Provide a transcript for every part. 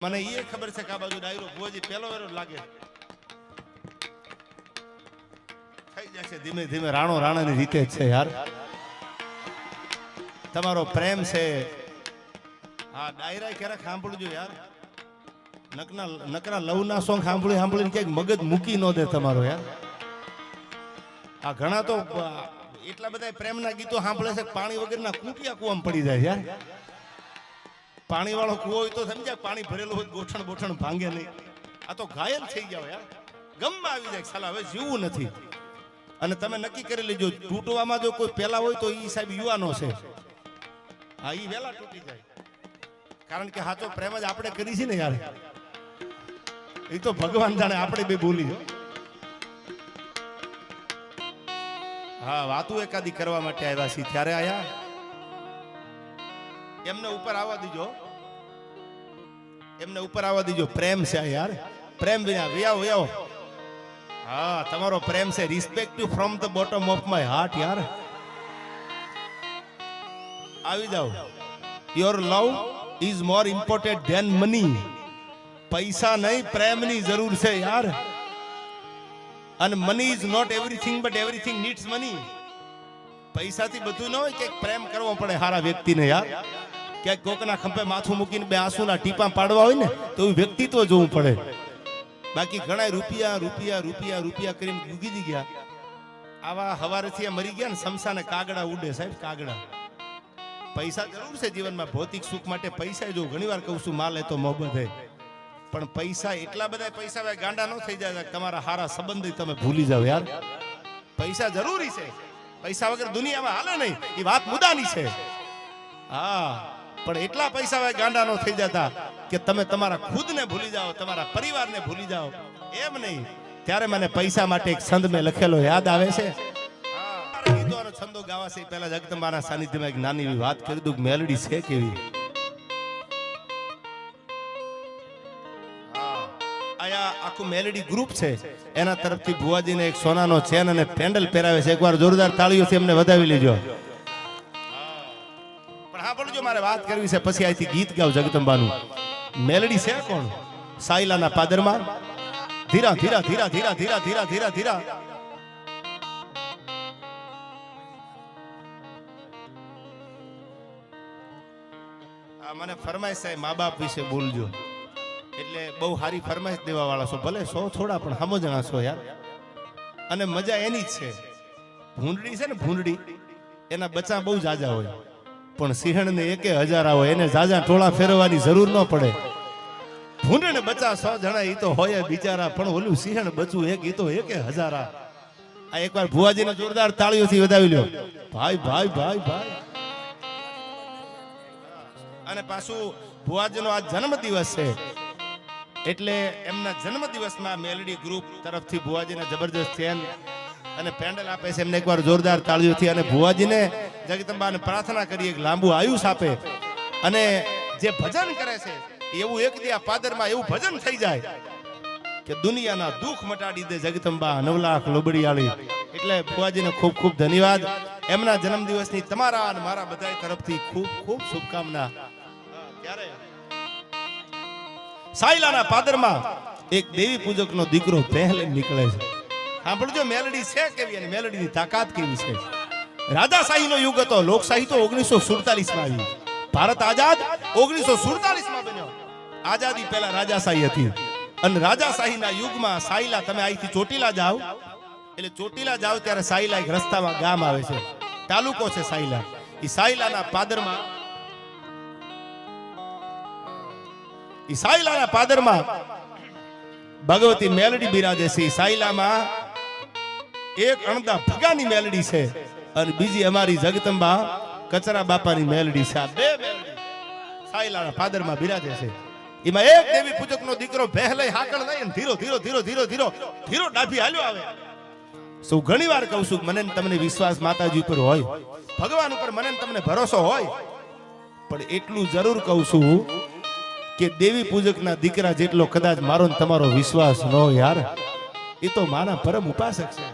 મને એ ખબર છે કે આ બાજુ ડાયરો ભુવાજી પેલો વેરો લાગે થઈ જશે ધીમે ધીમે રાણો રાણાની રીતે જ છે યાર તમારો પ્રેમ છે આ ડાયરા ક્યારેક સાંભળજો યાર નકરા લવના સોંગ સાંભળીને ક્યાંક મગજ મૂકી ન દે તમારો યાર આ ઘણા તો એટલા બધા પ્રેમના ગીતો સાંભળે છે પાણી વગરના કૂપિયા કૂવામાં પડી જાય યાર પાણી વાળો કૂવો હોય તો સમજાય પાણી ભરેલું હોય ગોઠણ બોઠણ ભાંગે નહીં આ તો ઘાયલ થઈ જાવ યાર ગમમાં આવી જાય સાલા હવે જીવવું નથી અને તમે નક્કી કરી લેજો તૂટવામાં જો કોઈ પેલા હોય તો એ સાહેબ યુવાનો છે હા એ વેલા તૂટી જાય કારણ કે સાચો પ્રેમ જ આપણે કરી છે ને યાર એ તો ભગવાન જાણે આપણે બે બોલી જો હા વાતું એકાદી કરવા માટે આવ્યા છીએ ત્યારે આયા એમને ઉપર આવવા દીજો પ્રેમ છે યાર પ્રેમ વિના વ્યાવ હા તમારો પ્રેમ છે respect you from the bottom of my heart યાર આવી જાઓ your love is more important than money પૈસા નહીં પ્રેમની જરૂર છે યાર અને money is not everything but everything needs money પૈસાથી બધું ન હોય કે પ્રેમ કરવો પડે સારા વ્યક્તિને યાર ક્યાંક કોકના ખંભે માથું મૂકીને બે આંસુના ટીપા પાડવા હોય ને તો એવું વ્યક્તિત્વ જોવું પડે બાકી ઘણા રૂપિયા કરીને ડૂબી ગયા આવા હવારેથી મરી ગયા ને સમસાને કાગડા ઉડે સાહેબ કાગડા પૈસા જરૂર છે જીવનમાં ભૌતિક સુખ માટે પૈસા જો ઘણીવાર કહું છું માલ એ તો મોહબ્બત હે પણ પૈસા એટલા બધા પૈસા ગાંડા ન થઈ જાય તમારા સારા સંબંધી તમે ભૂલી જાવ યાર પૈસા જરૂરી છે પૈસા વગર દુનિયામાં હાલે નહીં એ વાત મુદ્દાની છે હા પણ એટલા પૈસા ગાંડા નો થઈ જતા કે તમે તમારા ખુદને ભૂલી જાઓ તમારા પરિવારને ભૂલી જાઓ એમ નહીં ત્યારે મને પૈસા માટે એક છંદ મેં લખેલો યાદ આવે છે ગીતોનો છંદો ગાવા છે પહેલા જગદંબાના સાનિધ્યમાં એક નાની એવી વાત કરી દઉં મેલડી છે કેવી આયા આખું મેલડી ગ્રુપ છે એના તરફથી ભુવાજીને એક સોનાનો ચેન અને પેન્ડલ પહેરાવે છે એકવાર જોરદાર તાળીઓથી એમને વધાવી લેજો જો મારે વાત કરવી છે પછી અહીંથી ગીત ગાવ જગદંબાનું મેલડી છે કોણ સાયલાના પાદરમાં ધીરા ધીરા ધીરા ધીરા ધીરા ધીરા ધીરા ધીરા આ મને ફરમાઈશ છે મા બાપ વિશે બોલજો એટલે બહુ સારી ફરમાઈશ દેવા વાળા છો ભલે 100 થોડા પણ હમો જણા છો યાર અને મજા એની જ છે ભૂંડડી છે ને ભૂંડડી એના બચ્ચા બહુ જાજા હોય પણ સિંહણ ને 1000 હોય એને જાજા ટોળા ફેરવવાની જરૂર ન પડે ભૂંડ ને બચ્ચા 100 જણા ઈ તો હોય બિચારા પણ ઓલું સિંહણ બચ્ચું એક ઈ તો 1000 આ એકવાર ભુવાજીને જોરદાર તાળીઓથી વધાવી લ્યો ભાઈ અને પાછું ભુવાજીનો આ જન્મ દિવસ છે એટલે એમના જન્મ દિવસમાં મેલડી ગ્રુપ તરફથી ભુવાજીને જબરજસ્ત ચેન અને પેન્ડલ આપે છે એમને એકવાર જોરદાર તાળીઓથી અને ભુવાજીને જગદંબાને પ્રાર્થના કરીએ કે લાંબુ આયુષ આપે અને જે ભજન કરે છે એવું એક દી આ પાદરમાં એવું ભજન થઈ જાય કે દુનિયાના દુઃખ મટાડી દે જગદંબા 9 લાખ લોબડીયાળી એટલે ભુવાજીને ખૂબ ખૂબ ધન્યવાદ એમના જન્મદિવસની તમારા અને મારા બધા તરફથી ખૂબ ખૂબ શુભકામના ત્યારે સાયલાના પાદરમાં એક દેવી પૂજકનો દીકરો પહેલે નીકળે છે સાંભળજો મેલડી છે કેવી અને મેલડીની તાકાત કેવી છે રાજાશાહીનો યુગ હતો લોકશાહી તો 1947 માં આવી ભારત આઝાદ 1947 માં બન્યો આઝાદી પહેલા રાજાશાહી હતી અને રાજાશાહીના યુગમાં સાયલા તમે અહીંથી ચોટીલા જાઓ એટલે ચોટીલા જાઓ ત્યારે સાયલા એક રસ્તામાં ગામ આવે છે તાલુકો છે સાયલા એ સાયલાના પાદરમાં ભગવતી મેલડી બિરાજે છે સાયલામાં એક અણદા ભગાની મેલડી છે અને બીજી અમારી જગદંબા કચરા બાપાની મેલડી છે આ બે મેલડી સાયલાના પાદરમાં બિરાજે છે એમાં એક દેવી પૂજકનો દીકરો ભેહ લઈ હાકળ લઈને ધીરો ડાભી હાલ્યો આવે સૌ ઘણીવાર કહું છું મને તમને વિશ્વાસ માતાજી ઉપર હોય ભગવાન ઉપર મને તમને ભરોસો હોય પણ એટલું જરૂર કહું છું કે દેવી પૂજકના દીકરા જેટલો કદાચ મારો ને તમારો વિશ્વાસ ન હોય યાર એ તો માના પરમ ઉપાસક છે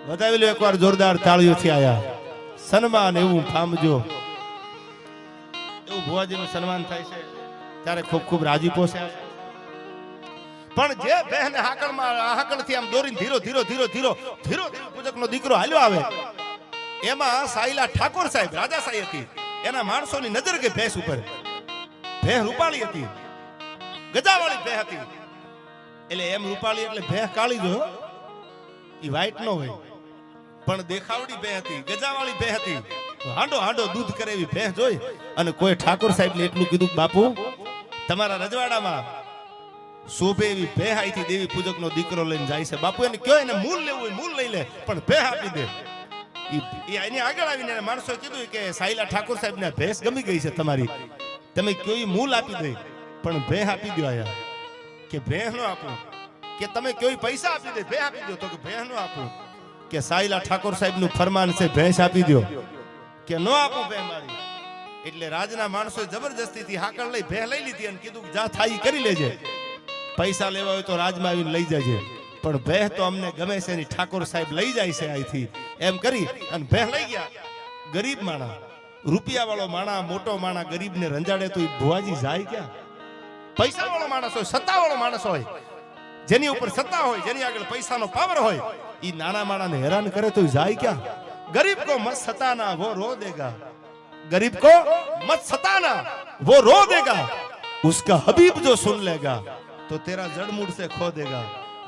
વધાવી લો એકવાર જોરદાર તાળીઓથી આયા સન્માન એવું પામજો એવું ભુવાજીનું સન્માન થાય છે ત્યારે ખૂબ ખૂબ રાજીપો છે. પણ જે બહેન હાકળથી આમ દોરીને ધીરો ધીરો ધીરો ધીરો ધીરો પૂજકનો દીકરો હાલ્યો આવે, એમાં સાયલા ઠાકોર સાહેબ રાજાશાહી હતી, એના માણસોની નજર ગઈ ભેંસ ઉપર. ભેંસ રૂપાળી હતી, ગજાવાળી ભેંસ હતી. એટલે એમ રૂપાળી એટલે ભેંસ કાળી જો, ઈ વ્હાઈટ નો હોય, પણ દેખાવડી ભેંસ હતી, ગજાવાળી ભેંસ હતી. હાંડો હાંડો દૂધ કરે એવી ભેંસ જોઈ અને કોઈ ઠાકોર સાહેબને એટલું કીધું, બાપુ તમારા રજવાડામાં શોભે એવી ભેંસ આઈથી દેવી પૂજકનો દીકરો લઈને જાય છે. બાપુ એને કયો એને મૂળ લેવું હોય મૂળ લઈ લે, પણ ભેંસ આપી દે. એની આગળ આવીને માણસોએ કીધું કે સાયલા ઠાકોર સાહેબને ભેંસ ગમી ગઈ છે તમારી, તમે કયો મૂળ આપી દે, પણ ભેંસ આપી દો. આયા કે ભેંસ નો આપું, કે તમે કયો પૈસા આપી દે, ભેંસ આપી દો. તો કે ભેંસ નો આપું, કે સાયલા ઠાકોર સાહેબનું ફરમાન છે ભેંસ આપી દો, કે નો આપું ભેંસ મારી. એટલે રાજના માણસોએ જબરજસ્તીથી હાકળ લઈ ભેંસ લઈ લીધી અને કીધું જા થાય કરી લેજે, પૈસા લેવા હોય તો રાજમાં આવીને લઈ જજે, પણ ભેંસ તો અમને ગમે છે ની ઠાકોર સાહેબ લઈ જાય છે અહીંથી. એમ કરી અને ભેંસ લઈ ગયા. ગરીબ માણા, રૂપિયા વાળો માણા, મોટો માણા ગરીબને રંજાડે તો એ ભુવાજી જાય ક્યાં? પૈસા વાળો માણસ હોય, સત્તા વાળો માણસ હોય, જેની ઉપર સત્તા હોય, જેની આગળ પૈસાનો પાવર હોય, એ નાના માણાને હેરાન કરે તો જાય ક્યાં? गरीब को मत सताना वो रो देगा, गरीब को मत सताना वो रो देगा, उसका हबीब जो सुन लेगा तो तेरा जड़मुड़ से खो देगा.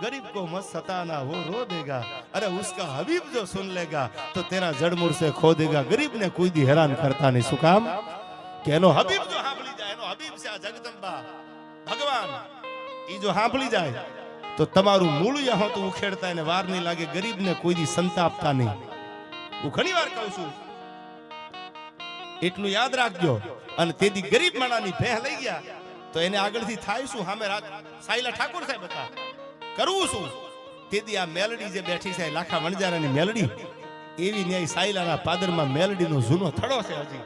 गरीब को मत सताना वो रो देगा, अरे उसका हबीब जो सुन लेगा तो तेरा जड़मुड़ से खो देगा. गरीब ने कोई दी हैरान करता नहीं. શું કામ? કે એનો હબીબ જો સાંભળી જાય, એનો હબીબ છે આ જગદંબા ભગવાન, ઈ જો સાંભળી જાય તો તમારું મૂળિયા હો તો ઉખેડતા એને વાર નહીં લાગે. ગરીબને કોઈ દી સંતાપતા નહીં. હું ઘણી વાર કહું છું, એટલું યાદ રાખજો. અને તેથી ગરીબ માણાની ભેંસ લઈ ગયા તો એને આગળથી થાય શું? સામે સાયલા ઠાકોર સાહેબ હતા, કરવું શું? તેથી આ મેલડી જે બેઠી છે લાખા વણજારાની મેલડી, એવી ન્યાય સાયલાના પાદરમાં મેલડીનો જૂનો થડો છે હજી.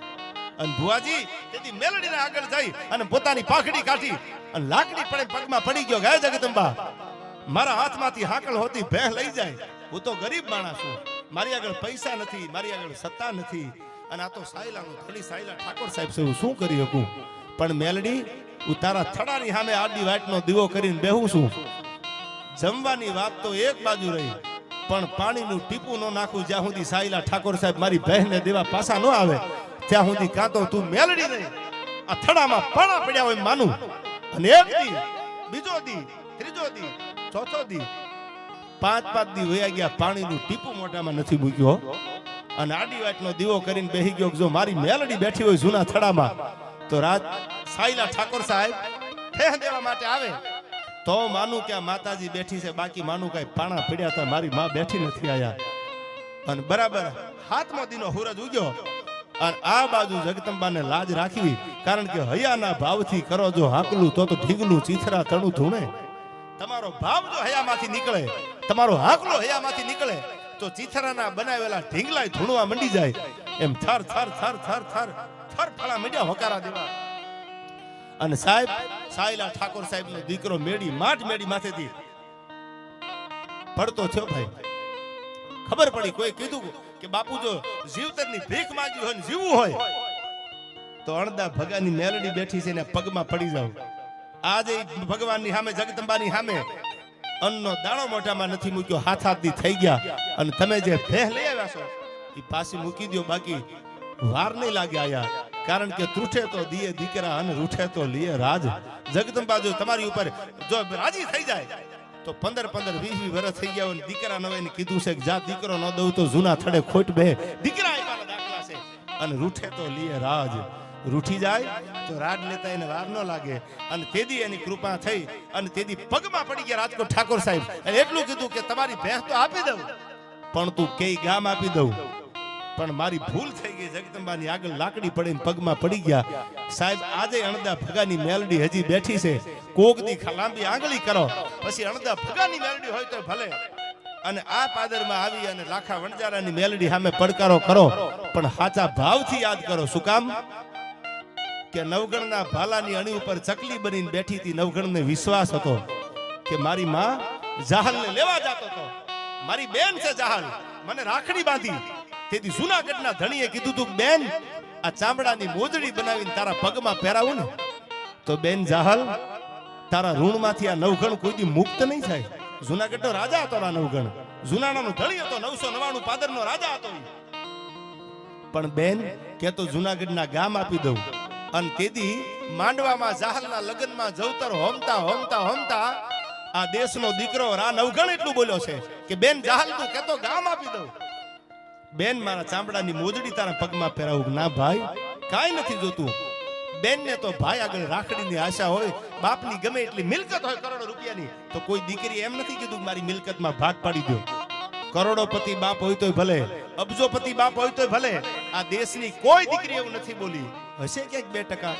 અને ભુવાજી તેથી મેલડીના આગળ જઈ અને પોતાની પાખડી કાઢી અને લાકડી પડે પગમાં પડી ગયો, ગાય જગદંબા મારા હાથમાંથી હાકળ હોતી ભેંસ લઈ જાય. હું તો ગરીબ માણસ છું, મારી આગળ પૈસા નથી, મારી આગળ સત્તા નથી, અને આ તો સાયલાનું ધણી સાયલા ઠાકોર સાહેબ છે, હું શું કરી શકું? પણ મેલડી હું તારા થડાની સામે આડી વાટનો દીવો કરીને બેહું છું. જમવાની વાત તો એક બાજુ રહી, પણ પાણીનું ટીપું ન નાખું જ્યાં સુધી સાયલા ઠાકોર સાહેબ મારી બહેનને દેવા પાછા ન આવે ત્યાં સુધી કાં તો તું મેલડી નહીં આ થડામાં પાણા પડ્યા હોય માનું. અને એક દી, બીજો દી, ત્રીજો દી, ચોથો દી, 5 દી વયા ગયા, પાણીનું ટીપું મોઢામાં નથી મૂક્યો. અને આડી વાટનો દીવો કરીને બેહી ગયો. જો મારી મેલડી બેઠી હોય જૂના થડામાં તો રાત સાયલા ઠાકોર સાહેબ ફેહ દેવા માટે આવે તો માનું કે આ માતાજી બેઠી છે, બાકી માનું કઈ પાણા પડ્યા હતા, મારી માં બેઠી નથી આયા. અને બરાબર 7મો દીનો સૂરજ ઉગ્યો અને આ બાજુ જગદંબાને લાજ રાખવી, કારણ કે હયાના ભાવથી કરો જો હાકલું તો ઢીંગલું ચીથરા તણું ધૂણે. તમારો ભાવ જો હયામાંથી નીકળે, તમારો હાકલો હયામાંથી નીકળે તો ચીથરાના બનાવેલા ઢીંગલાય ધૂણવા મંડી જાય. એમ થર થર થર થર થર થર ફળા મંડ્યા હોકારા દેવા. અને સાહેબ સાયલા ઠાકોર સાહેબ નો દીકરો મેડી માથેથી પડતો થયો. ભાઈ ખબર પડી, કોઈ કીધું કે બાપુ જો જીવતરની ભીખ માંગી હોય ને જીવવું હોય તો અણદા ભગાની મેલડી બેઠી છે ને પગમાં પડી જાવ. આજે ભગવાનની સામે, જગદંબાની સામે અન્નનો દાણો મોઢામાં નથી મૂક્યો, હાથાથી થઈ ગયા. અને તમે જે ભેહ લઈ આવ્યા છો એ પાછી મૂકી દો, બાકી વાર નહીં લાગે આયા. કારણ કે તૂઠે તો દીએ દીકરા અને રૂઠે તો લીએ રાજ. જગદંબા જો તમારી ઉપર જો રાજી થઈ જાય તો 15 20 વર્ષ થઈ ગયા હોય દીકરા ન હોય ને કીધું છે કે જા દીકરો ન દઉં તો જૂના થડે ખોટ બે. દીકરા આપ્યાના દાખલા છે. અને રૂઠે તો લીએ રાજ, રૂઠી જાય તો રાજ લેતા એને વાર ન લાગે. અને તેદી એની કૃપા થઈ અને તેદી પગમાં પડી ગયા રાજકોટ ઠાકોર સાહેબ. અને એટલું કીધું કે તમારી ભેંસ તો આપી દઉં, પણ તું કઈ ગામ આપી દઉં, પણ મારી ભૂલ થઈ ગઈ. જગદંબાની આગળ લાકડી પડીને પગમાં પડી ગયા. સાહેબ આજે અણદા ભગાની મેલડી હજી બેઠી છે, કોક દી લાંબી આંગળી કરો પછી અણદા ભગાની મેલડી હોય તો ભલે. અને આ પાદરમાં આવી અને લાખા વણજારાની મેલડી સામે પડકારો કરો, પણ સાચા ભાવથી યાદ કરો. શું કામ? કે નવગણના ભાલાની અણી ઉપર ચકલી બનીને બેઠી હતી. નવગણને વિશ્વાસ હતો કે મારી માં જાહલને લેવા જતો હતો, મારી બેન છે જાહલ, મને રાખડી બાંધી. તેથી જૂનાગઢના ધણીએ કીધું તું બેન આ ચામડાની મોજડી બનાવીને તારા પગમાં પહેરાવું ને તો બેન જાહલ તારા ઋણમાંથી આ નવગણ કોઈ દી મુક્ત નહીં થાય. જુનાગઢનો રાજા હતો આ નવગણ, જુનાણાનો ધણી હતો, 999 પાદરનો રાજા હતો. પણ બેન કે તો જુનાગઢના ગામ આપી દઉં. અને તેદી માંડવામાં જાહલના લગ્નમાં જવતર હોમતા હોમતા હોમતા આ દેશનો દીકરો રા નવગણ એટલું બોલ્યો છે કે બેન જાહલ તું કે તો ગામ આપી દઉં. બેન મારા ચામડાની મોજડી તારા પગમાં પહેરાવું. ના ભાઈ કાંઈ નથી જોતું. બેનને તો ભાઈ આગળ રાખડીની આશા હોય, બાપની ગમે એટલી મિલકત હોય કરોડો રૂપિયાની, તો કોઈ દીકરી એમ નથી કીધું કે મારી મિલકતમાં ભાગ પાડી દો. કરોડોપતિ બાપ હોય તોય ભલે, અબજોપતિ બાપ હોય તોય ભલે, આ દેશની કોઈ દીકરી એવું નથી બોલી. હશે ક્યાંક 2%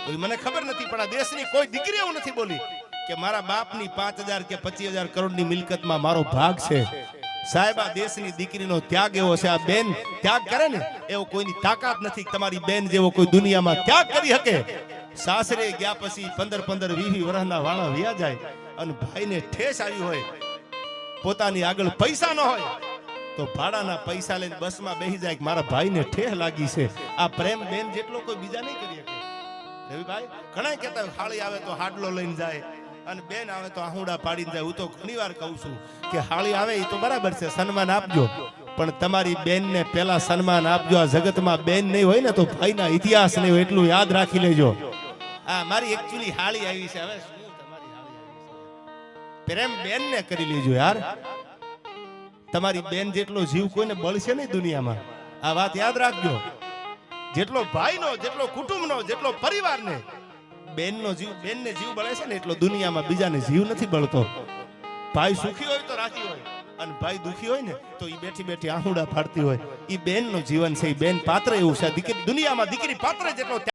કોઈ મને ખબર નથી, પણ આ દેશની કોઈ દીકરી એવું નથી બોલી કે મારા બાપની 5000 કે 25000 કરોડની મિલકતમાં મારો ભાગ છે. સાહેબ આ દેશની દીકરીનો ત્યાગ એવો છે. આ બેન ત્યાગ કરે ને એવો કોઈની તાકાત નથી. તમારી બેન જેવો કોઈ દુનિયામાં ત્યાગ કરી શકે. સાસરે ગયા પછી 15 20 વર્ષના વાણા વ્યા જાય અને ભાઈને ઠેસ આવી હોય, પોતાની આગળ પૈસા ન હોય તો ભાડાના પૈસા લઈને બસમાં બેસી જાય કે મારા ભાઈને ઠેહ લાગી છે. આ પ્રેમ બેન જેટલો કોઈ બીજા નહીં કરી શકે. રવિભાઈ ઘણા કહેતા હોય હાળી આવે તો હાડલો લઈને જાય અને બેન આવે તો આહુડા પાડીને જાય. હું તો ઘણીવાર કહું છું કે હાળી આવે એ તો બરાબર છે, સન્માન આપજો, પણ તમારી બેનને પહેલા સન્માન આપજો. આ જગતમાં બેન નહીં હોય ને તો ભાઈના ઇતિહાસ નહીં હોય, એટલું યાદ રાખી લેજો. આ મારી એકચ્યુઅલી હાળી આવી છે. હવે શું તમારી હાળી આવી છે? પ્રેમ બેનને કરી લેજો યાર. તમારી બેન જેટલો જીવ કોઈને બળશે નહીં દુનિયામાં. આ વાત યાદ રાખજો. જેટલો ભાઈનો, જેટલો કુટુંબનો, જેટલો પરિવારને બેનનો જીવ, બેનને જીવ બળે છે ને એટલો દુનિયામાં બીજાને જીવ નથી બળતો. ભાઈ સુખી હોય તો રાજી હોય, અને ભાઈ દુખી હોય ને તો ઈ બેઠી બેઠી આહુડા ફાડતી હોય. ઈ બેનનો જીવન છે. ઈ બેન પાત્ર એવું છે. દુનિયામાં દીકરી પાત્ર જેટલો